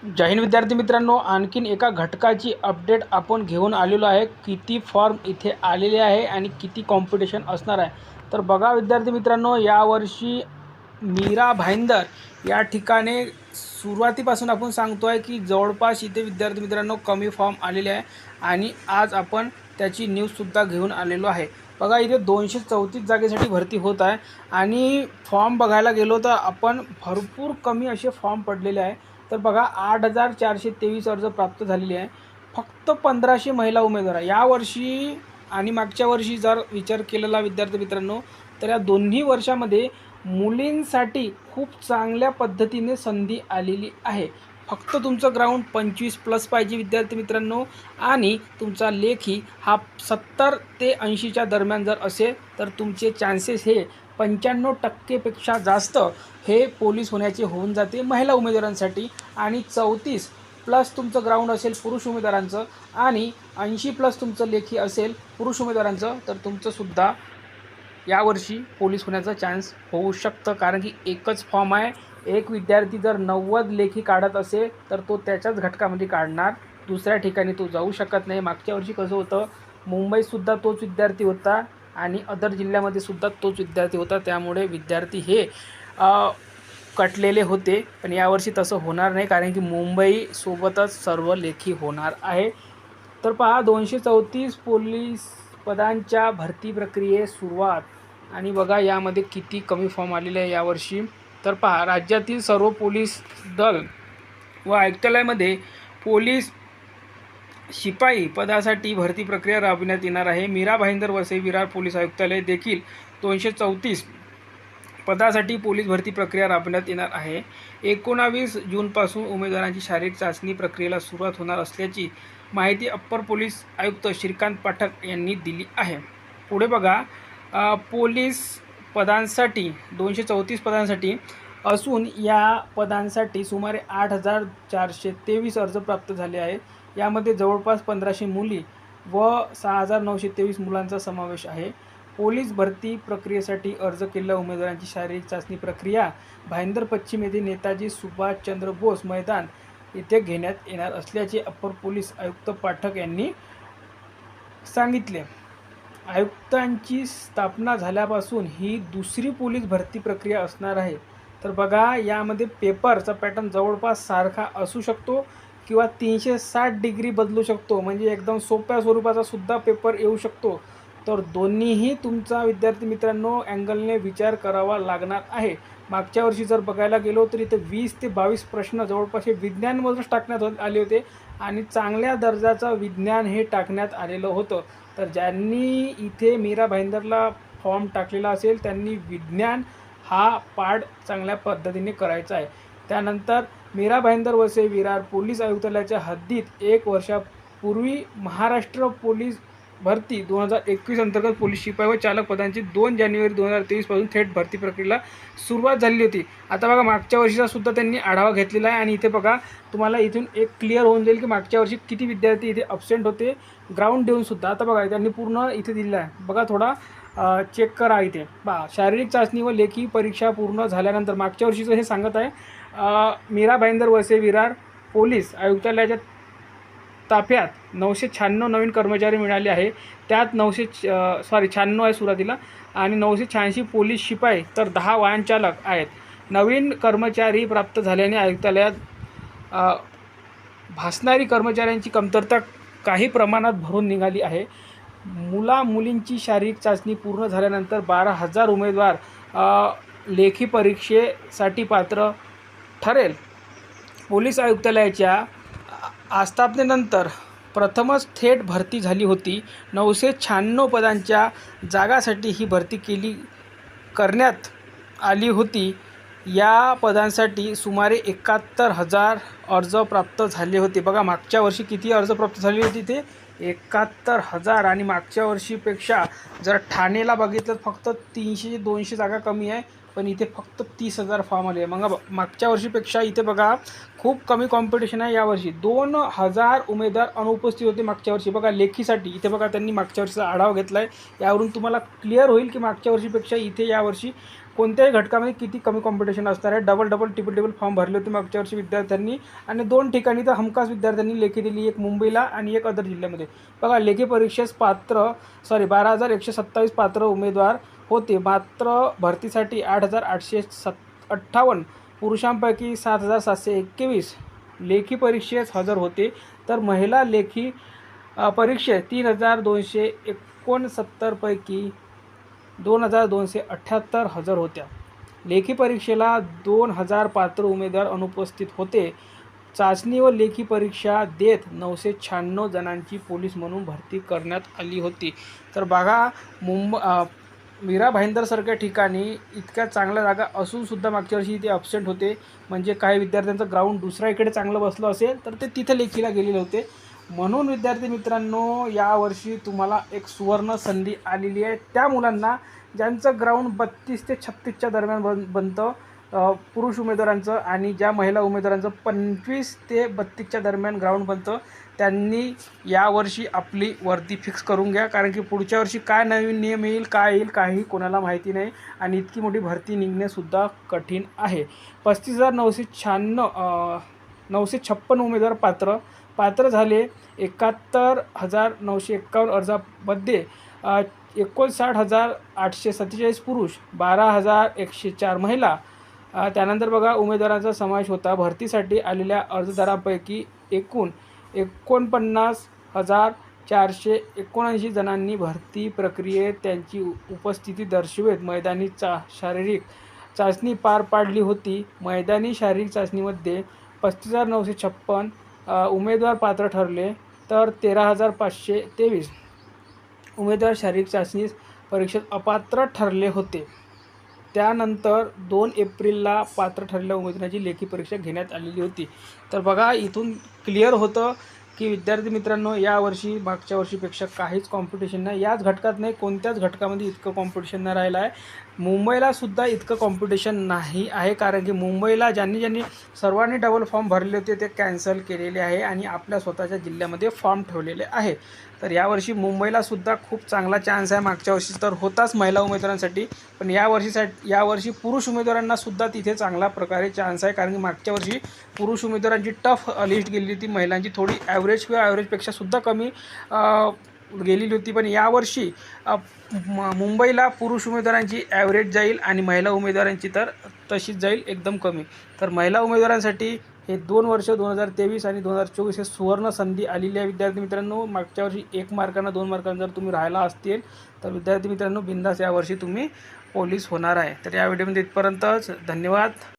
जय हिंद विद्यार्थी मित्रांनो, आणखीन एका घटकाची अपडेट आपण घेऊन आलेलो आहे। किती फॉर्म इथे आलेले आहे आणि किती कॉम्पिटिशन असणार आहे। तर बघा विद्यार्थी मित्रांनो, यावर्षी मीरा भाईंदर या ठिकाणी सुरुवातीपासून आपण सांगतोय की जवळपास इथे विद्यार्थी मित्रांनो कमी फॉर्म आलेले आहे आणि आज आपण त्याची न्यूजसुद्धा घेऊन आलेलो आहे। बघा इथे 234 जागेसाठी भरती होत आहे आणि फॉर्म बघायला गेलो तर आपण भरपूर कमी असे फॉर्म पडलेले आहे। तर बघा 8,423 अर्ज प्राप्त झालेले आहे। फक्त 1500 महिला उमेदवार यावर्षी आणि मागच्या वर्षी जर विचार केलेला विद्यार्थी मित्रांनो, तर या दोन्ही वर्षामध्ये मुलींसाठी खूप चांगल्या पद्धतीने संधी आलेली आहे। फक्त तुमचं ग्राउंड 25+ पाहिजे विद्यार्थी मित्रांनो आणि तुमचा लेखी हा 70 ते 80च्या दरम्यान जर असेल तर तुमचे चान्सेस हे 95% पेक्षा जास्त हे पोलीस होण्याचे होऊन जाते महिला उमेदवारांसाठी। आणि 34+ तुमचं ग्राउंड असेल पुरुष उमेदवारांचं आणि 80+ तुमचं लेखी असेल पुरुष उमेदवारांचं, तर तुमचंसुद्धा यावर्षी पोलीस होण्याचा चान्स होऊ शकतं। कारण की एकच फॉर्म आहे। एक विद्यार्थी जर 90 लेखी काढत असेल तर तो त्याच्याच घटकामध्ये काढणार, दुसऱ्या ठिकाणी तो जाऊ शकत नाही। मागच्या वर्षी कसं होतं, मुंबईतसुद्धा तोच विद्यार्थी होता आणि अदर जिल्ह्यामध्ये सुद्धा तोच विद्यार्थी होता, त्यामुळे विद्यार्थी हे कटलेले होते। पण यावर्षी तसं होणार नाही, कारण की मुंबईसोबतच सर्व लेखी होणार आहे। तर पहा 234 पोलीस पदांच्या भरती प्रक्रियेस सुरुवात आणि बघा यामध्ये किती कमी फॉर्म आलेले आहे यावर्षी। तर पहा राज्यातील सर्व पोलीस दल व आयुक्तालयामध्ये पोलीस शिपाई पदासाठी भरती प्रक्रिया राबविण्यात येणार आहे। मीरा भाईंदर वसई विरार पोलीस आयुक्तालय देखील 234 पदासाठी पोलीस भरती प्रक्रिया राबविण्यात येणार आहे। 19 जूनपासून उमेदवारांची शारीरिक चाचणी प्रक्रियेला सुरुवात होणार असल्याची माहिती अप्पर पोलीस आयुक्त श्रीकांत पाठक यांनी दिली आहे। पुढे बघा, पोलीस पदांसाठी 234 पदांसाठी असून या पदांसाठी सुमारे 8,423 अर्ज प्राप्त झाले आहे। यामध्ये जवळपास 1500 मुली व 6,923 मुलांचा समावेश आहे। पोलीस भरती प्रक्रियेसाठी अर्ज केलेल्या उमेदवारांची शारीरिक चाचणी प्रक्रिया भाईंदर पश्चिम येथे नेताजी सुभाषचंद्र बोस मैदान येथे घेण्यात येणार असल्याचे अप्पर पोलीस आयुक्त पाठक यांनी सांगितले। आयुक्तांची स्थापना झाल्यापासून ही दुसरी पोलीस भरती प्रक्रिया असणार आहे। तर बघा यामध्ये पेपरचा पॅटर्न जवळपास सारखा असू शकतो किंवा 360 डिग्री बदलू शकतो, म्हणजे एकदम सोप्या स्वरूपाचा सुद्धा पेपर येऊ शकतो। तर दोन्हीही तुमचा विद्यार्थी मित्रांनो अँगलने विचार करावा लागणार आहे। मागच्या वर्षी जर बघायला गेलो तर इथे 20 ते 22 प्रश्न जवळपास हे विज्ञानमधूनच टाकण्यात आले होते आणि चांगल्या दर्जाचं विज्ञान हे टाकण्यात आलेलं होतं। तर ज्यांनी इथे मीरा भाईंदरला फॉर्म टाकलेला असेल त्यांनी विज्ञान हा पाठ चांगल्या पद्धतीने करायचा आहे। त्यानंतर मीरा भाईंदर वसई विरार पोलीस आयुक्तालयाच्या हद्दीत 1 वर्षापूर्वी महाराष्ट्र पोलीस भरती 2021 अंतर्गत पोलीस शिपाई व चालक पदांची 2 जानेवारी 2023 पासून थेट भरती प्रक्रियेला सुरुवात झाली होती। आता बघा मागच्या वर्षीचा सुद्धा त्यांनी आढावा घेतलेला आहे आणि इथे बघा तुम्हाला इथून एक क्लिअर होऊन जाईल की मागच्या वर्षी किती विद्यार्थी इथे अब्सेंट होते ग्राउंड देऊन सुद्धा। आता बघा त्यांनी पूर्ण इथे दिलेला आहे, बघा थोडा चेक करा इथे बघा। शारीरिक चाचणी व लेखी परीक्षा पूर्ण झाल्यानंतर मागच्या वर्षीचं हे सांगत आहे, मीरा भाईंदर वसई विरार पोलीस आयुक्तालयाच्या ताफ्यात 996 नवीन कर्मचारी मिळाले आहे। त्यात 96 आहे सुरुवातीला आणि 986 पोलीस शिपाई तर 10 वाहन चालक आहेत। नवीन कर्मचारी प्राप्त झाल्याने आयुक्तालयात भासणारी कर्मचाऱ्यांची कमतरता काही प्रमाणात भरून निघाली आहे। मुलींची शारीरिक चाचणी पूर्ण झाल्यानंतर 12,000 उमेदवार लेखी परीक्षेसाठी पात्र ठरेल। पोलीस आयुक्तालयाच्या आस्थापनेनंतर प्रथमच थेट भरती झाली होती। 996 पदांच्या जागासाठी ही भरती करण्यात आली होती। या पदांसाठी सुमारे 71,000 अर्ज प्राप्त झाले होते। बघा मागच्या वर्षी किती अर्ज प्राप्त झाले होते, ते 71,000 आणि मागच्या वर्षीपेक्षा जर ठाणेला बघितलं फक्त 300-200 जागा कमी आहे। पण इथे फक्त 30,000 फॉर्म आले. मग मागच्या वर्षीपेक्षा इथे बघा खूप कमी कॉम्पिटिशन आहे यावर्षी. 2,000 उमेदवार अनुपस्थित होते मागच्या वर्षी. बघा लेखीसाठी इथे बघा त्यांनी मागच्या वर्षीचा आढावा घेतला आहे. यावरून तुम्हाला क्लिअर होईल की मागच्या वर्षीपेक्षा इथे यावर्षी कोणत्याही घटकामध्ये किती कमी कॉम्पिटिशन असणार आहे. डबल टिबल फॉर्म भरले होते मागच्या वर्षी विद्यार्थ्यांनी आणि 2 ठिकाणी तर हमखास विद्यार्थ्यांनी लेखी दिली, एक मुंबईला आणि एक अदर जिल्ह्यामध्ये. बघा लेखी परीक्षेस 12,127 पात्र उमेदवार होते. मात्र भरतीसाठी 8,858 पुरुषांपैकी 7,721 लेखी परीक्षेस हजर होते. तर महिला लेखी परीक्षेत 3,269 पैकी 2,278 हजर होत्या. लेखी परीक्षेला 2,000 पात्र उमेदवार अनुपस्थित होते. चाचणी व लेखी परीक्षा देत 996 जणांची पोलीस म्हणून भरती करण्यात आली होती. तर बघा मीरा भाईंदरसारख्या ठिकाणी इतक्या चांगल्या जागा असूनसुद्धा मागच्या वर्षी इथे ॲब्सेंट होते. म्हणजे काही विद्यार्थ्यांचं ग्राउंड दुसऱ्या इकडे चांगलं बसलं असेल तर ते तिथे लेखीला गेलेले होते. म्हणून विद्यार्थी मित्रांनो, यावर्षी तुम्हाला एक सुवर्ण संधी आलेली आहे. त्या मुलांना ज्यांचं ग्राउंड 32 ते 36च्या दरम्यान बनतं पुरुष उमेदवारांचं आणि ज्या महिला उमेदवारांचं 25 ते 32च्या दरम्यान ग्राउंड बनतं, त्यांनी यावर्षी आपली वर्दी फिक्स करून घ्या. कारण की पुढच्या वर्षी काय नवीन नियम येईल, काय येईल, काही कोणाला माहिती नाही आणि इतकी मोठी भरती निघणेसुद्धा कठीण आहे. 35,956 उमेदवार पात्र झाले. 71,951 अर्जामध्ये 59,847 पुरुष, 12,104 महिला. त्यानंतर बघा उमेदवारांचा समावेश होता. भरतीसाठी आलेल्या अर्जदारांपैकी एकूण 49,479 जणांनी भरती प्रक्रियेत त्यांची उपस्थिती दर्शवत मैदानी शारीरिक चाचणी पार पाडली होती. मैदानी शारीरिक चाचणीमध्ये 35,956 उमेदवार पात्र ठरले, तर 13,523 उमेदवार शारीरिक चाचणी परीक्षेत अपात्र ठरले होते. त्यानंतर 2 एप्रिलला पात्र ठरलेल्या उमेदवारांची लेखी परीक्षा घेण्यात आलेली होती. तर बघा इथून क्लिअर होतं की विद्यार्थी मित्रांनो, यावर्षी मागच्या वर्षीपेक्षा काहीच कॉम्पिटिशन नाही. याच घटकात नाही, कोणत्याच घटकामध्ये इतकं कॉम्पिटिशन नाही राहिलं आहे. मुंबईलासुद्धा इतकं कॉम्पिटिशन नाही आहे. कारण की मुंबईला ज्यांनी सर्वांनी डबल फॉर्म भरले होते ते कॅन्सल केलेले आहे आणि आपल्या स्वतःच्या जिल्ह्यामध्ये फॉर्म ठेवलेले आहे. तर यावर्षी मुंबईलासुद्धा खूप चांगला चान्स आहे. मागच्या वर्षी तर होताच महिला उमेदवारांसाठी, पण यावर्षी पुरुष उमेदवारांनासुद्धा तिथे चांगला प्रकारे चान्स आहे. कारण की मागच्या वर्षी पुरुष उमेदवारांची टफ लिस्ट गेलेली होती, महिलांची थोडी ॲव्हरेज किंवा ॲव्हरेजपेक्षासुद्धा कमी गेलेली होती. पण यावर्षी मुंबईला पुरुष उमेदवारांची ॲव्हरेज जाईल आणि महिला उमेदवारांची तर तशीच जाईल, एकदम कमी. तर महिला उमेदवारांसाठी हे 2 वर्ष 2023 आणि 2024 हे सुवर्ण संधी आलेली आहे. विद्यार्थी मित्रांनो, मागच्या वर्षी 1 मार्कानं 2 मार्कानं जर तुम्ही राहिला असतील तर विद्यार्थी मित्रांनो बिंदास यावर्षी तुम्ही पोलीस होणार आहे. तर या व्हिडिओमध्ये इथपर्यंतच. धन्यवाद.